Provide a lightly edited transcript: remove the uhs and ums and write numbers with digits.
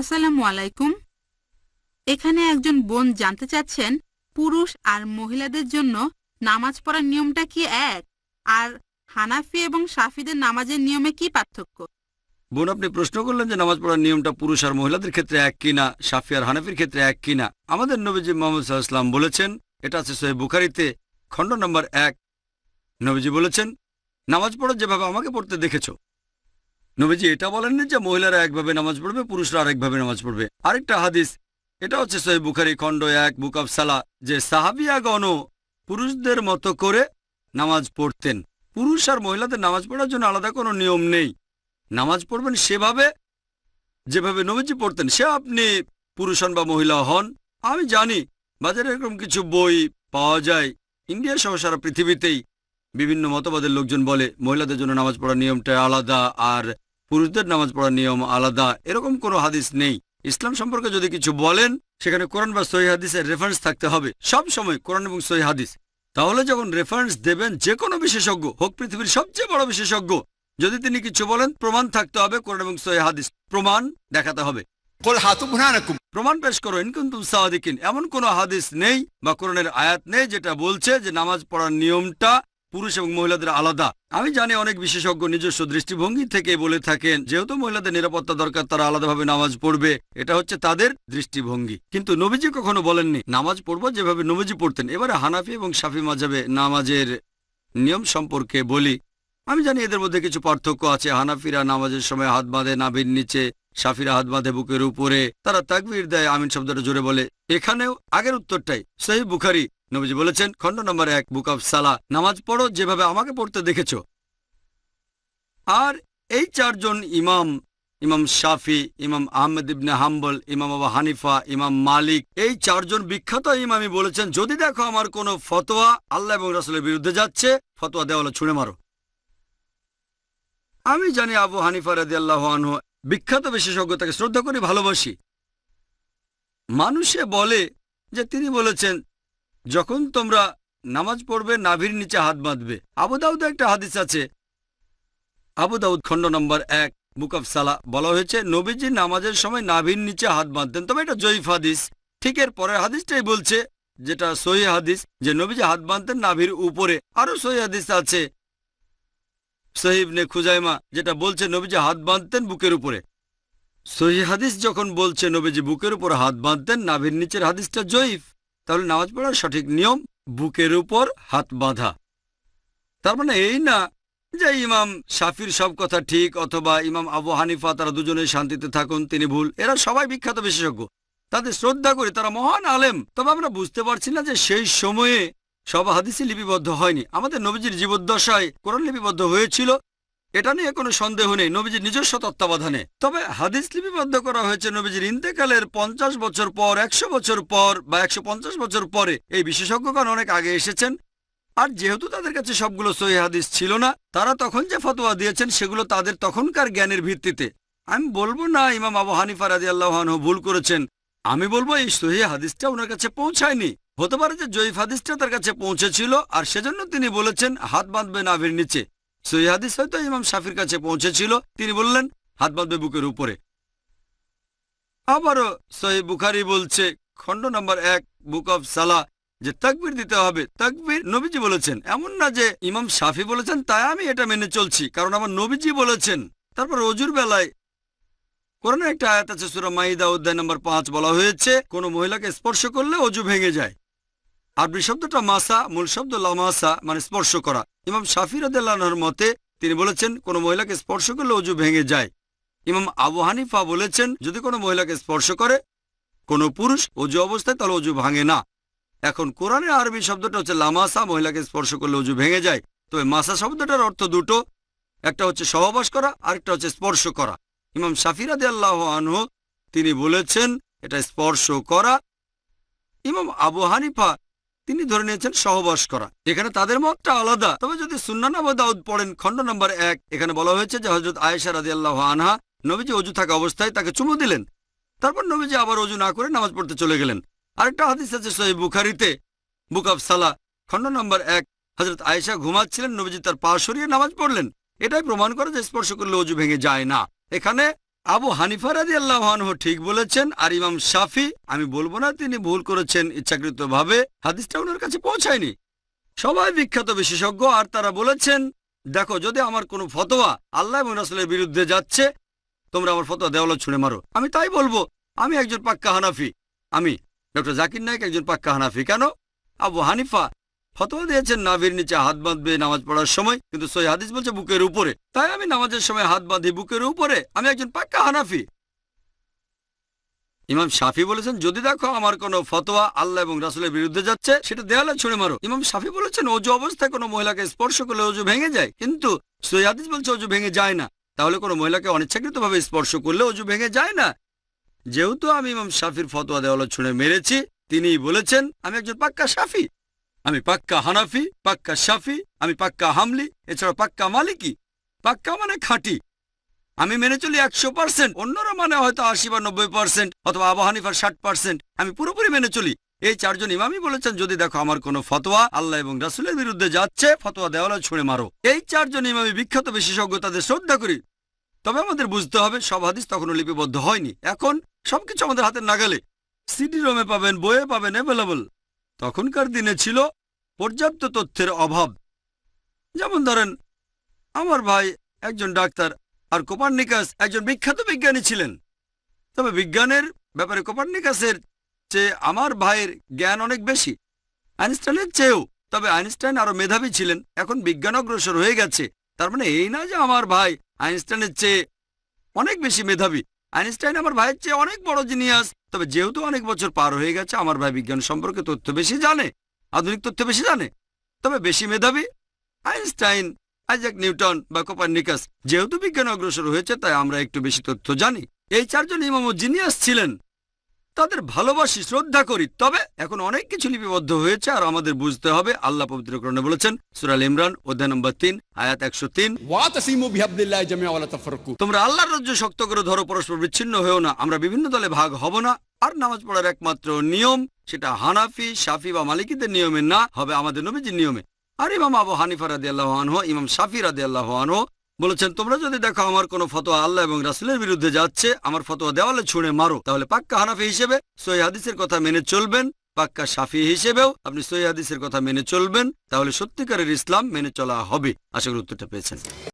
আসসালামু আলাইকুম। এখানে একজন বোন জানতে চাচ্ছেন পুরুষ আর মহিলাদের জন্য নামাজ পড়ার নিয়মটা কি এক, আর হানাফি এবং শাফিদের নামাজের নিয়মে কি পার্থক্য? বোন, আপনি প্রশ্ন করলেন যে নামাজ পড়ার নিয়মটা পুরুষ আর মহিলাদের ক্ষেত্রে এক কিনা, শাফি আর হানাফির ক্ষেত্রে এক কিনা। আমাদের নবীজি মুহাম্মদ সাল্লাল্লাহু আলাইহি ওয়াসাল্লাম বলেছেন, এটা আছে সহিহ বুখারীতে খণ্ড নম্বর 1। নবীজি বলেছেন, নামাজ পড়ো যেভাবে আমাকে পড়তে দেখেছো। নবীজি এটা বলেননি যে মহিলারা একভাবে নামাজ পড়বে, পুরুষরা আরেকভাবে নামাজ পড়বে। আরেকটা হাদিস, এটা হচ্ছে সহিহ বুখারী খণ্ড 1 বুক অফ সালাহ, যে সাহাবিয়াগণও পুরুষদের মতো করে নামাজ পড়তেন। পুরুষ আর মহিলাদের নামাজ পড়ার জন্য আলাদা কোনো নিয়ম নেই। নামাজ পড়বেন সেভাবে যেভাবে নবীজি পড়তেন, সে আপনি পুরুষ হন বা মহিলা হন। আমি জানি বাজারে এরকম কিছু বই পাওয়া যায়, ইন্ডিয়া সহ সারা পৃথিবীতেই বিভিন্ন মতবাদের লোকজন বলে মহিলাদের জন্য নামাজ পড়ার নিয়মটা আলাদা আর পুরুষদের নামাজ পড়ার নিয়ম আলাদা। এরকম কোনো হাদিস নেই। ইসলাম সম্পর্কে যদি কিছু বলেন, সেখানে কোরআন বা সহিহ হাদিসের রেফারেন্স থাকতে হবে। সব সময় কোরআন এবং সহিহ হাদিস। তাহলে যখন রেফারেন্স দেবেন যে কোনো বিশেষজ্ঞ হোক, পৃথিবীর সবচেয়ে বড় বিশেষজ্ঞ, যদি তিনি কিছু বলেন প্রমাণ থাকতে হবে, কোরআন এবং সহিহ হাদিস প্রমাণ দেখাতে হবে। প্রমাণ পেশ করো ইন কুনতুম সাদিকিন। এমন কোনো হাদিস নেই বা কোরআনের আয়াত নেই যেটা বলছে যে নামাজ পড়ার নিয়মটা পুরুষ এবং মহিলাদের আলাদা। আমি জানি অনেক বিশেষজ্ঞ নিজস্ব দৃষ্টিভঙ্গি থেকে বলে থাকেন যেহেতু মহিলাদের নিরাপত্তা দরকার, তারা আলাদাভাবে নামাজ পড়বে। এটা হচ্ছে তাদের দৃষ্টিভঙ্গি, কিন্তু নবীজি কখনো বলেননি নামাজ পড়বো যেভাবে নবীজি পড়তেন। এবারে হানাফি এবং শাফি মাযহাবে নামাজের নিয়ম সম্পর্কে বলি। আমি জানি এদের মধ্যে কিছু পার্থক্য আছে। হানাফিরা নামাজের সময় হাত বাঁধে নাভির নিচে, শাফিরা হাত বাঁধে বুকের উপরে, তারা তাকবীর দেয়, আমিন শব্দটা জোরে বলে। এখানেও আগের উত্তরটাই। সহিহ বুখারী, নবীজি বলেছেন খণ্ড নম্বর 1 বুক অফ সালাহ, নামাজ পড়ো যেভাবে আমাকে পড়তে দেখেছো। আর এই চারজন ইমাম, ইমাম শাফি, ইমাম আহমেদ ইবনে হাম্বল, ইমাম আবু হানিফা, ইমাম মালিক, এই চারজন বিখ্যাত ইমামই বলেছেন যদি দেখো আমার কোনো ফতোয়া আল্লাহ এবং রাসূলের বিরুদ্ধে যাচ্ছে, ফতোয়া দেওয়ালে ছুঁড়ে মারো। আমি জানি আবু হানিফা রাদিয়াল্লাহু আনহু বিখ্যাত বিশেষজ্ঞ, তাকে শ্রদ্ধা করি, ভালোবাসি। মানুষে বলে যে তিনি বলেছেন যখন তোমরা নামাজ পড়বে নাভির নিচে হাত বাঁধবে। আবু দাউদে একটা হাদিস আছে, আবু দাউদ খণ্ড নম্বর 1 বুক অফ সালাহ, বলা হয়েছে নবীজি নামাজের সময় নাভির নিচে হাত বাঁধতেন। তবে এটা জয়ীফ হাদিস। ঠিক এর পরের হাদিসটাই বলছে, যেটা সহিহ হাদিস, যে নবীজি হাত বাঁধতেন নাভির উপরে। আরো সহিহ হাদিস আছে সহিহ ইবনে খুজাইমা, যেটা বলছে নবীজি হাত বাঁধতেন বুকের উপরে। সহিহ হাদিস যখন বলছে নবীজি বুকের উপর হাত বাঁধতেন, নাভির নিচের হাদিসটা জয়ীফ। তাহলে নামাজ পড়ার সঠিক নিয়ম বুকের উপর হাত বাঁধা। তার মানে এই না যে ইমাম শাফির সব কথা ঠিক অথবা ইমাম আবু হানিফা তারা দুজনেই শান্তিতে থাকুন, তিনি ভুল। এরা সবাই বিখ্যাত বিশেষজ্ঞ, তাদের শ্রদ্ধা করি, তারা মহান আলেম। তবে আমরা বুঝতে পারছি না যে সেই সময়ে সব হাদিসই লিপিবদ্ধ হয়নি। আমাদের নবীজির জীবদ্দশায় কোরআন লিপিবদ্ধ হয়েছিল, এটা নিয়ে কোনো সন্দেহ নেই, নবীজির নিজস্ব তত্ত্বাবধানে। তবে হাদিস লিপিবদ্ধ করা হয়েছে নবীজির ইন্তেকালের 50 বছর পর, 100 বছর পর বা 150 বছর পরে। এই বিশেষজ্ঞগণ অনেক আগে এসেছেন, আর যেহেতু তাদের কাছে সবগুলো সহিহ হাদিস ছিল না, তারা তখন যে ফতোয়া দিয়েছেন সেগুলো তাদের তখনকার জ্ঞানের ভিত্তিতে। আমি বলবো না ইমাম আবু হানিফা রাদিয়াল্লাহু আনহু ভুল করেছেন, আমি বলবো এই সহিহ হাদিসটা ওনার কাছে পৌঁছায়নি। হতে পারে যে জয়ীফ হাদিসটা তার কাছে পৌঁছেছিল আর সেজন্য তিনি বলেছেন হাত বাঁধবে নাভির নিচে। সহিহ হাদিস হয়তো ইমাম শাফির কাছে পৌঁছেছিল, তিনি বললেন হাত বাঁধবে বুকের উপরে। আবারও সহিহ বুখারী বলছে খণ্ড নম্বর 1 বুক অফ সালাহ যে তাকবীর দিতে হবে। তাকবীর নবীজি বলেছেন, এমন না যে ইমাম শাফি বলেছেন তাই আমি এটা মেনে চলছি, কারণ আমার নবীজি বলেছেন। তারপর অজুর বেলায় কোরআনের একটা আয়াত আছে সূরা মাইদা অধ্যায় নম্বর 5, বলা হয়েছে কোনো মহিলাকে স্পর্শ করলে অজু ভেঙে যায়। আরবি শব্দটা মাসা, মূল শব্দ লামাসা, মানে স্পর্শ করা। ইমাম শাফি রাদিয়াল্লাহু আনহুর মতে তিনি বলেছেন কোনো মহিলাকে স্পর্শ করলে অজু ভেঙে যায়। ইমাম আবু হানিফা বলেছেন যদি কোনো মহিলাকে স্পর্শ করে কোনো পুরুষ অজু অবস্থায় তাহলে অজু ভাঙে না। এখন কোরআনের আরবি শব্দটা হচ্ছে লামাসা, মহিলাকে স্পর্শ করলে অজু ভেঙে যায়। তবে মাসা শব্দটার অর্থ দুটো, একটা হচ্ছে সহবাস করা, আরেকটা হচ্ছে স্পর্শ করা। ইমাম শাফি রাদিয়াল্লাহু আনহু তিনি বলেছেন এটা স্পর্শ করা। ইমাম আবু হানিফা তিনি ধরে নিয়েছেন সহবাস করা। এখানে তাদের মতটা আলাদা। তবে যদি সুন্নান আবু দাউদ পড়েন খণ্ড নম্বর 1, এখানে বলা হয়েছে যে হযরত আয়েশা রাদিয়াল্লাহু আনহা নবীজি অজু থাকা অবস্থায় তাকে চুমু দিলেন, তারপর নবীজি আবার অজু না করে নামাজ পড়তে চলে গেলেন। আরেকটা হাদিস আছে সহিহ বুখারীতে বুক অফ সালাহ খণ্ড নম্বর 1, হযরত আয়েশা ঘুমাচ্ছিলেন, নবীজি তার পা সরিয়ে নামাজ পড়লেন। এটাই প্রমাণ করে যে স্পর্শ করলে অজু ভেঙে যায় না। এখানে আবু হানিফা রাদিয়াল্লাহু আনহু ঠিক বলেছেন, আর ইমাম শাফি, আমি বলবো না তিনি ভুল করেছেন ইচ্ছাকৃতভাবে, হাদিসটা ওনার কাছে পৌঁছায়নি। সবাই বিখ্যাত বিশেষজ্ঞ, আর তারা বলেছেন দেখো যদি আমার কোনো ফতোয়া আল্লাহ এবং রাসূলের বিরুদ্ধে যাচ্ছে, তোমরা আমার ফতোয়া দেওয়ালে ছুঁড়ে মারো। আমি তাই বলবো, আমি একজন পাক্কা হানাফি। আমি ডক্টর জাকির নায়েক একজন পাক্কা হানাফি। কেন? আবু হানিফা ফতোয়া দিয়েছেন নাভির নিচে হাত বাঁধবে নামাজ পড়ার সময়, কিন্তু সহিহ হাদিস বলছে বুকের উপরে। তাই আমি নামাজের সময় হাত বাঁধি বুকের উপরে, আমি একজন পাক্কা হানাফি। ইমাম শাফি বলেছেন যদি দেখো আমার কোনো ফতোয়া আল্লাহ এবং রাসূলের বিরুদ্ধে যাচ্ছে, সেটা দেওয়ালে ছুঁড়ে মারো। ইমাম শাফি বলেছেন অজু অবস্থায় কোনো মহিলাকে স্পর্শ করলে অজু ভেঙে যায়, কিন্তু সহিহ হাদিস বলছে অজু ভেঙে যায় না। তাহলে কোনো মহিলাকে অনিচ্ছাকৃতভাবে স্পর্শ করলে অজু ভেঙে যায় না। যেহেতু আমি ইমাম শাফির ফতোয়া দেওয়ালে ছুঁড়ে মেরেছি, তিনিই বলেছেন আমি একজন পাক্কা শাফি। আমি পাক্কা হানাফি, পাক্কা শাফি, আমি পাক্কা হামলি, এছাড়া পাক্কা মালিকি। পাক্কা মানে খাঁটি। আমি মেনে চলি 100%, অন্যরা মানে হয়তো 80 বা 90%, অথবা আবু হানিফার 60%। আমি পুরোপুরি মেনে চলি। এই চারজন ইমামই বলেছেন যদি দেখো আমার কোনো ফতোয়া আল্লাহ এবং রাসূলের বিরুদ্ধে যাচ্ছে, ফতোয়া দেওয়ালে ছুঁড়ে মারো। এই চারজন ইমামই বিখ্যাত বিশেষজ্ঞ, তাদের শ্রদ্ধা করি। তবে আমাদের বুঝতে হবে সব হাদিস তখনও লিপিবদ্ধ হয়নি। এখন সবকিছু আমাদের হাতের নাগালে, সিডি রোমে পাবেন, বইয়ে পাবেন, অ্যাভেলেবল। তখনকার দিনে ছিল পর্যাপ্ত তথ্যের অভাব। যেমন ধরেন আমার ভাই একজন ডাক্তার, আর কোপার্নিকাস একজন বিখ্যাত বিজ্ঞানী ছিলেন। তবে বিজ্ঞানের ব্যাপারে কোপার্নিকাসের চেয়ে আমার ভাইয়ের জ্ঞান অনেক বেশি, আইনস্টাইনের চেয়েও। তবে আইনস্টাইন আরো মেধাবী ছিলেন। এখন বিজ্ঞান অগ্রসর হয়ে গেছে, তার মানে এই না যে আমার ভাই আইনস্টাইনের চেয়ে অনেক বেশি মেধাবী। আইনস্টাইন আমার ভাইয়ের চেয়ে অনেক বড় জিনিয়াস। তবে যেহেতু অনেক বছর পার হয়ে গেছে, আমার ভাই বিজ্ঞান সম্পর্কে তথ্য বেশি জানে, আধুনিক তথ্য বেশি জানে। তবে বেশি মেধাবী আইনস্টাইন, আইজাক নিউটন বা কোপার্নিকাস। যেহেতু বিজ্ঞান অগ্রসর হয়েছে, তাই আমরা একটু বেশি তথ্য জানি। এই চারজন ইমামও জিনিয়াস ছিলেন, তাদের ভালোবাসি, শ্রদ্ধা করি। তবে এখন অনেক কিছু লিপিবদ্ধ হয়েছে, আর আমাদের বুঝতে হবে আল্লাহ পবিত্র কোরআনে বলেছেন সূরা আল ইমরান অধ্যায় নম্বর 3 আয়াত 103, ওয়াতাসিমু বিহাবলিল্লাহি জামিআ ওয়া লা তাফাররাকু। তোমরা আল্লাহর রজ্জু শক্ত করে ধরো, পরস্পর বিচ্ছিন্ন হয়েও না। আমরা বিভিন্ন দলে ভাগ হব না। আর নামাজ পড়ার একমাত্র নিয়ম সেটা হানাফি, শাফি বা মালিকিদের নিয়মে না, হবে আমাদের নবীজির নিয়মে। আর ইমাম আবু হানিফা রাদিয়াল্লাহু আনহু, ইমাম শাফি রাদিয়াল্লাহু আনহু বলেছেন তোমরা যদি দেখো আমার কোনো ফতোয়া আল্লাহ এবং রাসূলের বিরুদ্ধে যাচ্ছে, আমার ফতোয়া দেওয়ালে ছুঁড়ে মারো। তাহলে পাক্কা হানাফি হিসেবে সহিহ হাদিসের কথা মেনে চলবেন, পাক্কা শাফি হিসেবেও আপনি সহিহ হাদিসের কথা মেনে চলবেন। তাহলে সত্যিকারের ইসলাম মেনে চলা হবে। আশা করি উত্তরটা পেয়েছেন।